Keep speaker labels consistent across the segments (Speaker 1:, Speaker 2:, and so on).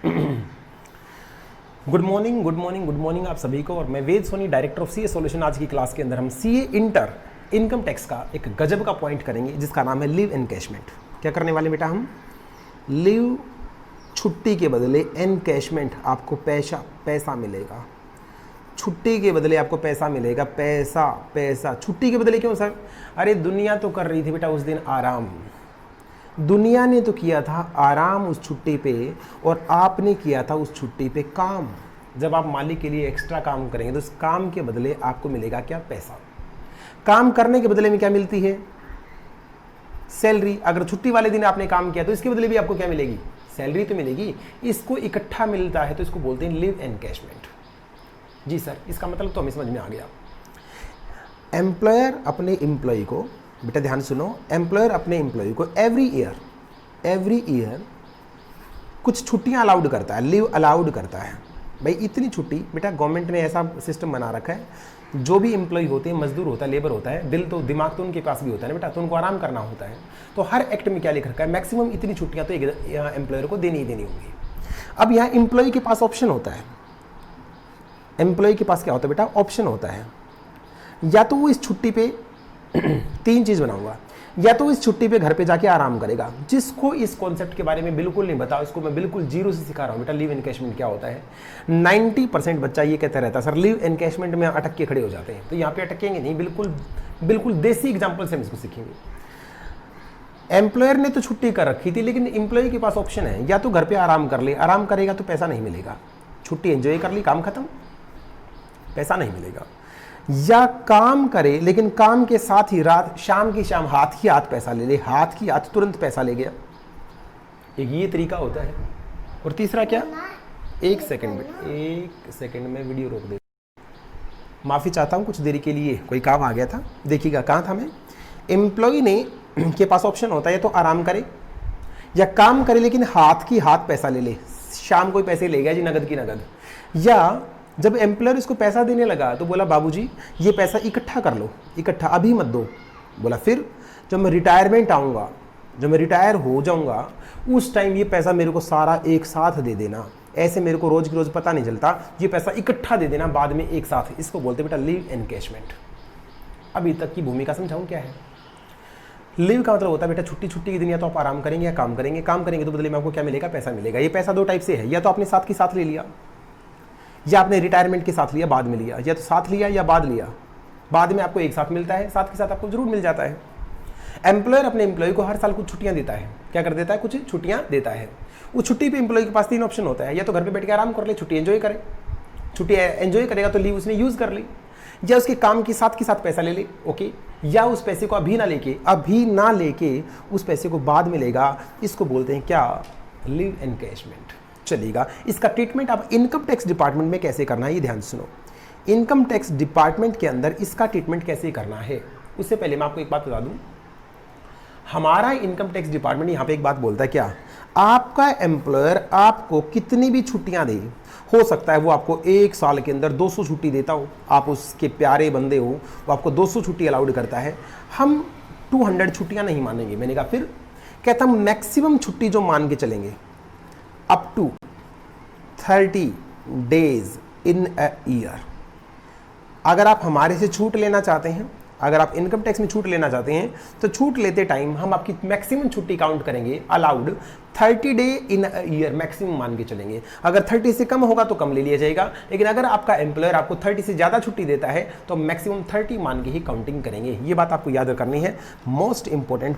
Speaker 1: Good morning good morning good morning आप सभी को। और मैं Ved Soni, director of CA solution. आज की क्लास के अंदर हम सीए इंटर इनकम टैक्स का एक गजब का पॉइंट करेंगे जिसका नाम है लीव एनकैशमेंट। क्या करने वाले बेटा हम? लीव छुट्टी के बदले एनकैशमेंट, आपको पैसा मिलेगा। छुट्टी के बदले आपको पैसा मिलेगा। पैसा छुट्टी के बदले क्यों सर? अरे दुनिया तो कर रही थी बेटा उस दिन आराम। दुनिया ने तो किया था आराम उस छुट्टी पे, और आपने किया था उस छुट्टी पे काम। जब आप मालिक के लिए एक्स्ट्रा काम करेंगे तो उस काम के बदले आपको मिलेगा क्या? पैसा। काम करने के बदले में क्या मिलती है? सैलरी। अगर छुट्टी वाले दिन आपने काम किया तो इसके बदले भी आपको क्या मिलेगी? सैलरी तो मिलेगी। इसको इकट्ठा मिलता है तो इसको बोलते हैं लीव एनकैशमेंट। जी सर, इसका मतलब तो हमें समझ में आ गया। एम्प्लॉयर अपने एम्प्लॉय को, बेटा ध्यान सुनो, एम्प्लॉयर अपने एम्प्लॉय को एवरी ईयर कुछ छुट्टियां अलाउड करता है, लीव अलाउड करता है। भाई इतनी छुट्टी, बेटा गवर्नमेंट ने ऐसा सिस्टम बना रखा है, जो भी एम्प्लॉय होते हैं, मजदूर होता है, लेबर होता है, दिल तो दिमाग तो उनके पास भी होता है ना बेटा, तो उनको आराम करना होता है। तो हर एक्ट में क्या लिख रखा है? मैक्सिमम इतनी छुट्टियां तो एम्प्लॉयर को देनी ही देनी होंगी। अब यहाँ एम्प्लॉय के पास ऑप्शन होता है। एम्प्लॉय के पास क्या होता है बेटा? ऑप्शन होता है। या तो वो इस छुट्टी पे तीन चीज बनाऊंगा, या तो इस छुट्टी पे घर पे जाके आराम करेगा। जिसको इस कॉन्सेप्ट के बारे में बिल्कुल नहीं पता, इसको मैं बिल्कुल जीरो से सिखा रहा हूं बेटा लीव एनकैशमेंट क्या होता है। 90% बच्चा ये कहता रहता है सर लीव एनकैशमेंट में अटक के खड़े हो जाते हैं। तो यहाँ पे अटकेंगे नहीं, बिल्कुल देसी एग्जाम्पल से हम इसको सीखेंगे। एम्प्लॉयर ने तो छुट्टी कर रखी थी, लेकिन एम्प्लॉय के पास ऑप्शन है, या तो घर पे आराम कर ले, आराम करेगा तो पैसा नहीं मिलेगा। छुट्टी एंजॉय कर ली, काम खत्म, पैसा नहीं मिलेगा। या काम करे लेकिन काम के साथ ही रात शाम की शाम हाथ ही हाथ पैसा ले ले, हाथ की हाथ तुरंत पैसा ले गया। एक ये तरीका होता है। और तीसरा क्या? एक सेकंड में वीडियो रोक दे। माफी चाहता हूं, कुछ देरी के लिए कोई काम आ गया था। देखिएगा कहां था मैं। एम्प्लॉय ने के पास ऑप्शन होता है, तो आराम करे या काम करे लेकिन हाथ की हाथ पैसा ले ले, शाम को पैसे ले गया जी, नगद की नगद। या जब एम्प्लॉयर इसको पैसा देने लगा तो बोला बाबूजी ये पैसा इकट्ठा कर लो, इकट्ठा अभी मत दो। बोला फिर जब मैं रिटायरमेंट आऊँगा, जब मैं रिटायर हो जाऊँगा, उस टाइम ये पैसा मेरे को सारा एक साथ दे देना। ऐसे मेरे को रोज की रोज पता नहीं चलता, ये पैसा इकट्ठा दे देना बाद में एक साथ। इसको बोलते बेटा लीव एनकैशमेंट। अभी तक की भूमिका समझाऊँ क्या है? लीव का मतलब होता है बेटा छुट्टी की दिन या तो आप आराम करेंगे या काम करेंगे। काम करेंगे तो बदले में आपको क्या मिलेगा? पैसा मिलेगा। ये पैसा दो टाइप से है, या तो आपने साथ के साथ ले लिया, या आपने रिटायरमेंट के साथ लिया, बाद में लिया। या तो साथ लिया या बाद लिया। बाद में आपको एक साथ मिलता है, साथ के साथ आपको जरूर मिल जाता है। एम्प्लॉयर अपने एम्प्लॉय को हर साल कुछ छुट्टियां देता है। क्या कर देता है? कुछ छुट्टियां देता है। उस छुट्टी पे एम्प्लॉय के पास तीन ऑप्शन होता है, या तो घर पे बैठ के आराम कर ले, छुट्टी एंजॉय करे, छुट्टी एंजॉय करेगा तो लीव उसने यूज कर ली, या उसके काम के साथ पैसा ले ले, ओके, या उस पैसे को अभी ना लेके उस पैसे को बाद में लेगा। इसको बोलते हैं क्या? Leave encashment. चलेगा। इसका ट्रीटमेंट अब इनकम टैक्स डिपार्टमेंट में कैसे करना है ये ध्यान सुनो। इनकम टैक्स डिपार्टमेंट के अंदर इसका ट्रीटमेंट कैसे करना है, उससे पहले मैं आपको एक बात बता दूं। हमारा इनकम टैक्स डिपार्टमेंट यहां पे एक बात बोलता है क्या? आपका एम्प्लॉयर आपको कितनी भी छुट्टियां दे, हो सकता है वो आपको एक साल के अंदर 200 छुट्टी देता हो, आप उसके प्यारे बंदे हो, वो आपको 200 छुट्टी अलाउड करता है। हम 200 छुट्टियां नहीं मानेंगे। मैंने कहा फिर? कहता हम मैक्सिमम छुट्टी जो मान के चलेंगे up to 30 days in a year. अगर आप हमारे से छूट लेना चाहते हैं, अगर आप इनकम टैक्स में छूट लेना चाहते हैं, तो छूट लेते टाइम हम आपकी मैक्सिमम छुट्टी काउंट करेंगे, allowed 30 day in a year maximum मान के चलेंगे। अगर 30 से कम होगा तो कम ले लिया जाएगा, लेकिन अगर आपका एम्प्लॉयर आपको 30 से ज़्यादा छुट्टी देता है तो मैक्सिमम 30 मान के ही काउंटिंग करेंगे। ये बात आपको याद करनी है। मोस्ट इंपॉर्टेंट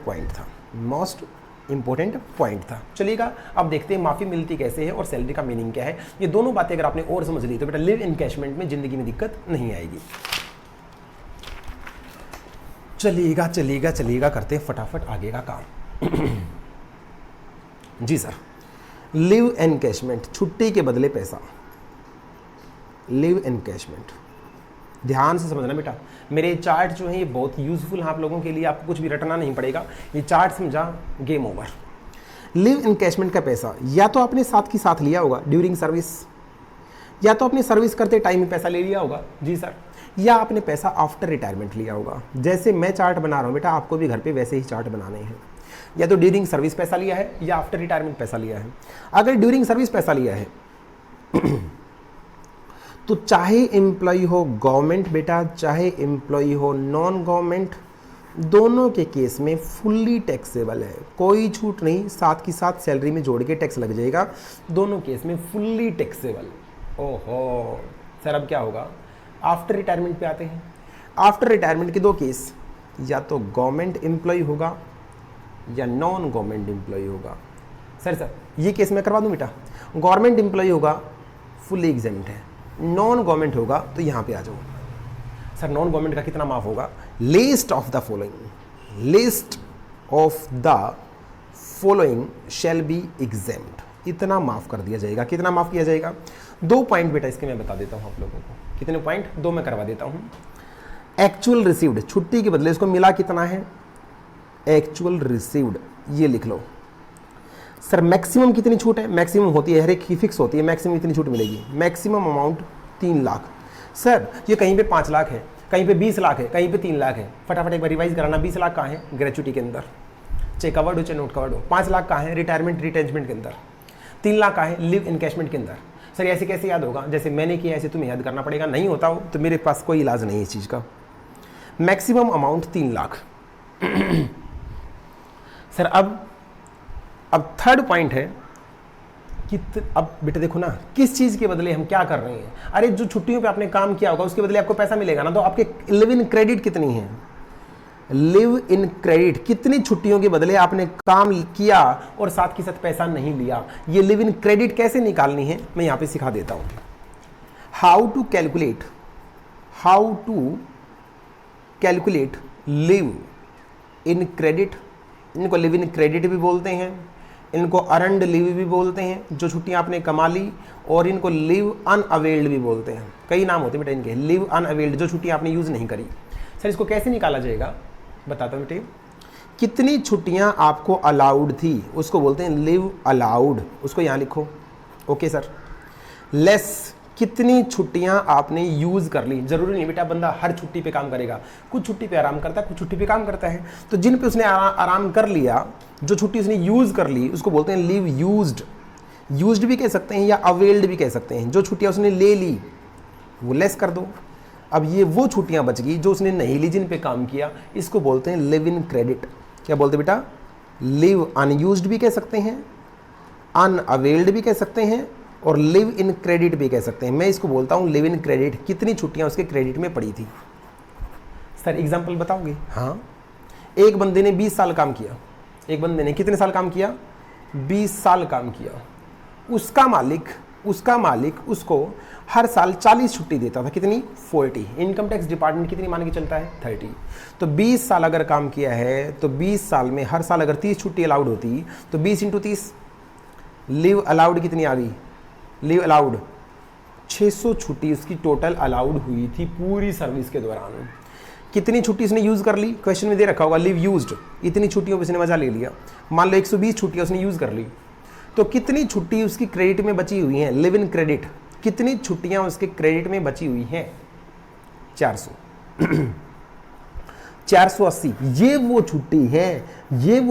Speaker 1: पॉइंट था। चलिएगा, अब देखते हैं माफी मिलती कैसे है और सैलरी का मीनिंग क्या है। ये दोनों बातें अगर आपने और समझ ली तो बेटा लीव एनकैशमेंट में जिंदगी में दिक्कत नहीं आएगी। चलिएगा करते हैं फटाफट आगे का काम। जी सर, लीव एनकैशमेंट, छुट्टी के बदले पैसा। लीव एनकैशमेंट ध्यान से समझना बेटा। मेरे चार्ट जो है ये बहुत यूजफुल है आप लोगों के लिए, आपको कुछ भी रटना नहीं पड़ेगा। ये चार्ट समझा, गेम ओवर। लीव एनकैशमेंट का पैसा या तो आपने साथ की साथ लिया होगा ड्यूरिंग सर्विस, या तो आपने सर्विस करते टाइम में पैसा ले लिया होगा, जी सर, या आपने पैसा आफ्टर रिटायरमेंट लिया होगा। जैसे मैं चार्ट बना रहा हूँ बेटा, आपको भी घर पे वैसे ही चार्ट बनाने हैं। या तो ड्यूरिंग सर्विस पैसा लिया है या आफ्टर रिटायरमेंट पैसा लिया है। अगर ड्यूरिंग सर्विस पैसा लिया है तो चाहे एम्प्लॉय हो गवर्नमेंट बेटा, चाहे एम्प्लॉय हो नॉन गवर्नमेंट, दोनों के केस में फुल्ली टैक्सेबल है, कोई छूट नहीं, साथ की साथ सैलरी में जोड़ के टैक्स लग जाएगा, दोनों केस में फुल्ली टैक्सेबल। ओहो सर अब क्या होगा, आफ्टर रिटायरमेंट पे आते हैं। आफ्टर रिटायरमेंट के दो केस, या तो गवर्नमेंट एम्प्लॉय होगा या नॉन गवर्नमेंट एम्प्लॉय होगा। सर ये केस मैं करवा दूं बेटा, गवर्नमेंट एम्प्लॉय होगा फुल्ली एग्जेम्प्ट है, नॉन गवर्नमेंट होगा तो यहाँ पे आ जाओ। सर नॉन गवर्नमेंट का कितना माफ होगा, list of the following, list of the following shall be exempt, इतना माफ कर दिया जाएगा। कितना माफ किया जाएगा, 2 पॉइंट बेटा इसके मैं बता देता हूँ आप लोगों को। कितने पॉइंट, 2 मैं करवा देता हूँ। एक्चुअल रिसीव्ड, छुट्टी के बदले इसको मिला कितना है, एक्चुअल रिसीव्ड, ये लिख लो। सर मैक्सिमम कितनी छूट है, मैक्सिमम होती है हर एक की फिक्स होती है, मैक्सिमम इतनी छूट मिलेगी, मैक्सिमम अमाउंट 3 लाख। सर ये कहीं पे 5 लाख है, कहीं पे 20 लाख है, कहीं पे 3 लाख है, फटाफट एक बार रिवाइज कराना। 20 लाख कहाँ है, ग्रेचुटी के अंदर, चाहे कवर्ड हो चाहे नोट कवर्ड हो। 5 लाख कहाँ है, रिटायरमेंट रिटेंचमेंट के अंदर। 3 लाख कहाँ है, लिव इनकैशमेंट के अंदर। सर ऐसे कैसे याद होगा, जैसे मैंने किया ऐसे तुम्हें याद करना पड़ेगा, नहीं होता हो तो मेरे पास कोई इलाज नहीं है इस चीज़ का। Maximum amount 3 lakh. सर अब थर्ड पॉइंट है कि अब बेटा देखो ना, किस चीज़ के बदले हम क्या कर रहे हैं। अरे जो छुट्टियों पे आपने काम किया होगा उसके बदले आपको पैसा मिलेगा ना, तो आपके लिव इन क्रेडिट कितनी है, लिव इन क्रेडिट, कितनी छुट्टियों के बदले आपने काम किया और साथ के साथ पैसा नहीं लिया, ये लिव इन क्रेडिट कैसे निकालनी है मैं यहाँ पे सिखा देता हूँ। How to calculate leave in credit, इनको लिव इन क्रेडिट भी बोलते हैं, इनको अर्नड लीव भी बोलते हैं, जो छुट्टियां आपने कमा ली, और इनको लीव अनअवेल्ड भी बोलते हैं। कई नाम होते हैं बेटा इनके, लीव अनअवेल्ड, जो छुट्टियां आपने यूज़ नहीं करी। सर इसको कैसे निकाला जाएगा बताता हूँ बेटे। कितनी छुट्टियां आपको अलाउड थी उसको बोलते हैं लिव अलाउड, उसको यहाँ लिखो। Okay sir. लेस, कितनी छुट्टियां आपने यूज़ कर ली। जरूरी नहीं बेटा बंदा हर छुट्टी पे काम करेगा, कुछ छुट्टी पे आराम करता है, कुछ छुट्टी पे काम करता है। तो जिन पे उसने आराम कर लिया, जो छुट्टी उसने यूज़ कर ली, उसको बोलते हैं लीव यूज्ड। यूज्ड भी कह सकते हैं या अवेल्ड भी कह सकते हैं। जो छुट्टियां उसने ले ली वो लेस कर दो। अब ये वो छुट्टियां बच गई जो उसने नहीं ली, जिन पे काम किया, इसको बोलते हैं लिव इन क्रेडिट। क्या बोलते बेटा, लिव अनयूज्ड भी कह सकते हैं, अनअवेल्ड भी कह सकते हैं, और लिव इन क्रेडिट भी कह सकते हैं। मैं इसको बोलता हूँ लिव इन क्रेडिट। कितनी छुट्टियां उसके क्रेडिट में पड़ी थी। सर एग्जांपल बताओगे। हाँ, एक बंदे ने 20 साल काम किया, एक बंदे ने कितने साल काम किया, 20 साल काम किया। उसका मालिक उसको हर साल 40 छुट्टी देता था। कितनी, 40। इनकम टैक्स डिपार्टमेंट कितनी मान के चलता है, 30। तो 20 साल अगर काम किया है तो 20 साल में हर साल अगर 30 छुट्टी अलाउड होती तो 20 × 30, लिव अलाउड कितनी आ गई, लीव अलाउड 600 छुट्टी उसकी टोटल अलाउड हुई थी पूरी सर्विस के दौरान। कितनी छुट्टी उसने यूज़ कर ली, क्वेश्चन में दे रखा होगा लीव यूज्ड, इतनी छुट्टियों पर उसने मजा ले लिया। मान लो 120 छुट्टियां उसने यूज़ कर ली, तो कितनी छुट्टी उसकी क्रेडिट में बची हुई हैं, लिव इन क्रेडिट, कितनी छुट्टियां उसके क्रेडिट में बची हुई हैं, 400। 480। ये वो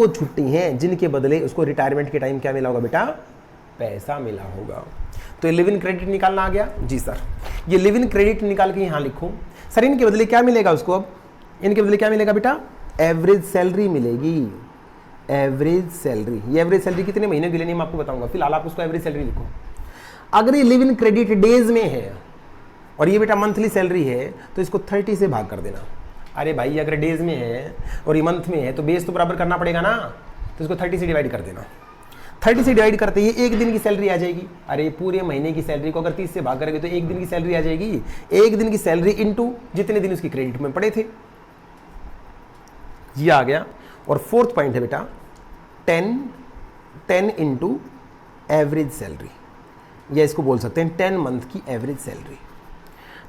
Speaker 1: छुट्टी है जिनके बदले उसको रिटायरमेंट के टाइम क्या मिला होगा बेटा, पैसा मिला होगा। तो ये लिव इन क्रेडिट निकालना आ गया जी सर। ये लिव इन क्रेडिट निकाल के यहाँ लिखो। सर इनके बदले क्या मिलेगा उसको, अब इनके बदले क्या मिलेगा बेटा, एवरेज सैलरी मिलेगी। एवरेज सैलरी, ये एवरेज सैलरी कितने महीने के लिए नहीं मैं आपको बताऊंगा, फिलहाल आप उसको एवरेज सैलरी लिखो। अगर ये लिव इन क्रेडिट डेज में है और ये बेटा मंथली सैलरी है तो इसको 30 से भाग कर देना। अरे भाई अगर डेज में है और ये मंथ में है तो बेस तो बराबर करना पड़ेगा ना, तो इसको 30 से डिवाइड कर देना। 30 से डिवाइड करते ही एक दिन की सैलरी आ जाएगी। अरे पूरे महीने की सैलरी को अगर 30 से भाग करेंगे तो एक दिन की सैलरी आ जाएगी। एक दिन की सैलरी इंटू जितने दिन उसकी क्रेडिट में पड़े थे, ये आ गया। और फोर्थ पॉइंट है बेटा 10 इंटू एवरेज सैलरी, या इसको बोल सकते हैं 10 मंथ की एवरेज सैलरी।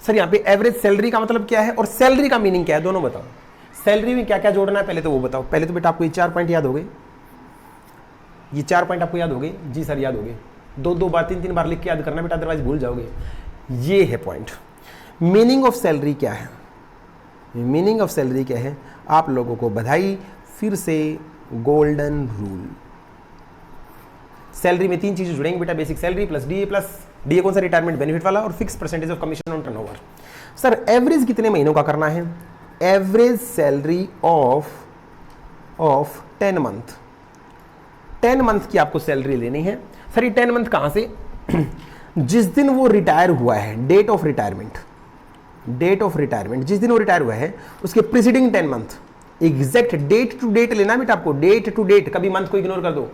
Speaker 1: सर यहाँ पे एवरेज सैलरी का मतलब क्या है और सैलरी का मीनिंग क्या है, दोनों बताओ। सैलरी में क्या क्या जोड़ना है पहले तो वो बताओ। पहले तो बेटा आपको ये 4 पॉइंट याद हो गए, ये 4 पॉइंट आपको याद हो गए जी सर, याद हो गए। 2 बार 3 बार लिख के याद करना बेटा, अदरवाइज भूल जाओगे। ये है पॉइंट। मीनिंग ऑफ सैलरी क्या है, मीनिंग ऑफ सैलरी क्या है, आप लोगों को बधाई। फिर से गोल्डन रूल। सैलरी में 3 चीजें जुड़ेंगी बेटा, बेसिक सैलरी प्लस डीए कौन सा, रिटायरमेंट बेनिफिट वाला, और fix percentage of commission on turnover. Sir average कितने महीनों का करना है? Average salary of 10 month, 10 month की आपको सैलरी लेनी है। सर ये 10 मंथ कहां से? जिस दिन वो रिटायर हुआ है, डेट ऑफ रिटायरमेंट, जिस दिन वो रिटायर हुआ है उसके preceding 10 month, exact date to date लेना बेटा आपको, डेट टू डेट, कभी मंथ को इग्नोर कर दो।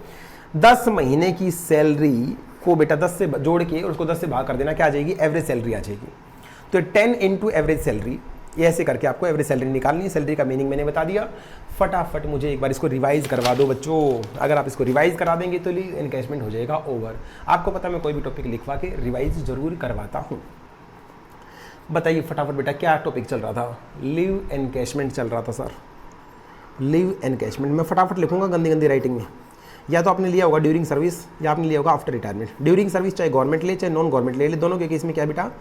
Speaker 1: 10 महीने की सैलरी को बेटा 10 से जोड़ के और उसको 10 से भाग कर देना, क्या आ जाएगी? एवरेज सैलरी आ जाएगी। तो 10 इंटू एवरेज सैलरी, ये ऐसे करके आपको एवरेज सैलरी निकालनी है। सैलरी का मीनिंग मैंने बता दिया। फटाफट मुझे एक बार इसको रिवाइज करवा दो बच्चों। अगर आप इसको रिवाइज करा देंगे तो लीव एनकैशमेंट हो जाएगा ओवर। आपको पता मैं कोई भी टॉपिक लिखवा के रिवाइज जरूर करवाता हूँ। बताइए फटाफट बेटा क्या टॉपिक चल रहा था? लीव एनकैशमेंट चल रहा था सर, लीव एनकैशमेंट। मैं फटाफट लिखूंगा गंदी गंदी राइटिंग में। या तो आपने लिया होगा ड्यूरिंग सर्विस या आपने लिया होगा आफ्टर रिटायरमेंट। ड्यूरिंग सर्विस चाहे गवर्नमेंट ले चाहे नॉन गवर्नमेंट ले, दोनों के केस में क्या बेटा?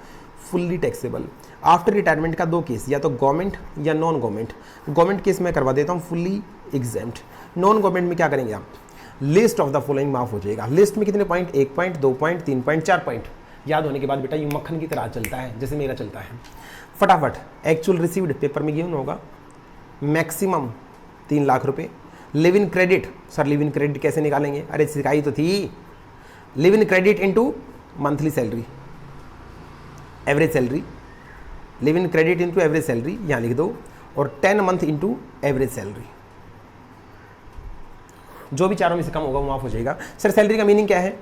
Speaker 1: Fully taxable. आफ्टर रिटायरमेंट का 2 केस, या तो गवर्नमेंट या नॉन गवर्नमेंट। गवर्नमेंट केस में करवा देता हूँ फुल्ली एग्जेम्प्ट। नॉन गवर्नमेंट में क्या करेंगे आप? लिस्ट ऑफ द फॉलोइंग माफ हो जाएगा। लिस्ट में कितने point? 1 point, 2 point, 3 point, 4 point. याद होने के बाद बेटा ये मक्खन की तरह चलता है, जैसे मेरा चलता है। फटाफट एक्चुअल रिसीव्ड पेपर में गिवन होगा, मैक्सिमम 3 लाख रुपए। Live in credit, sir live in credit कैसे निकालेंगे? अरे सिखाई तो थी। Live in credit into monthly salary, average salary. Live in credit into average salary यहां लिख दो, और 10 मंथ इनटू एवरेज सैलरी। जो भी चारों में से कम होगा वो माफ हो जाएगा। सर सैलरी का मीनिंग क्या है?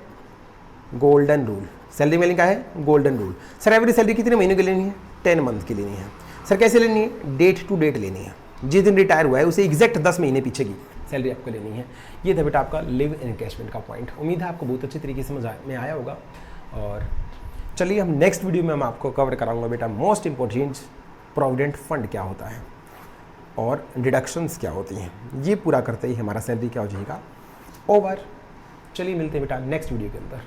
Speaker 1: Golden rule. सैलरी मीनिंग क्या है? Golden rule. Sir average salary कितने महीने की लेनी है? 10 मंथ की लेनी है। सर कैसे लेनी है? डेट टू डेट लेनी है। जिस दिन रिटायर हुआ है उसे एग्जैक्ट 10 महीने पीछे की सैलरी आपको लेनी है। ये था बेटा आपका लिव एनकैशमेंट का पॉइंट। उम्मीद है आपको बहुत अच्छे तरीके से समझ में आया होगा। और चलिए हम नेक्स्ट वीडियो में हम आपको कवर कराऊंगा बेटा मोस्ट इंपॉर्टेंट प्रोविडेंट फंड क्या होता है और डिडक्शंस क्या होती हैं। ये पूरा करते ही हमारा सैलरी क्या हो जाएगा? ओवर। चलिए मिलते हैं बेटा नेक्स्ट वीडियो के अंदर।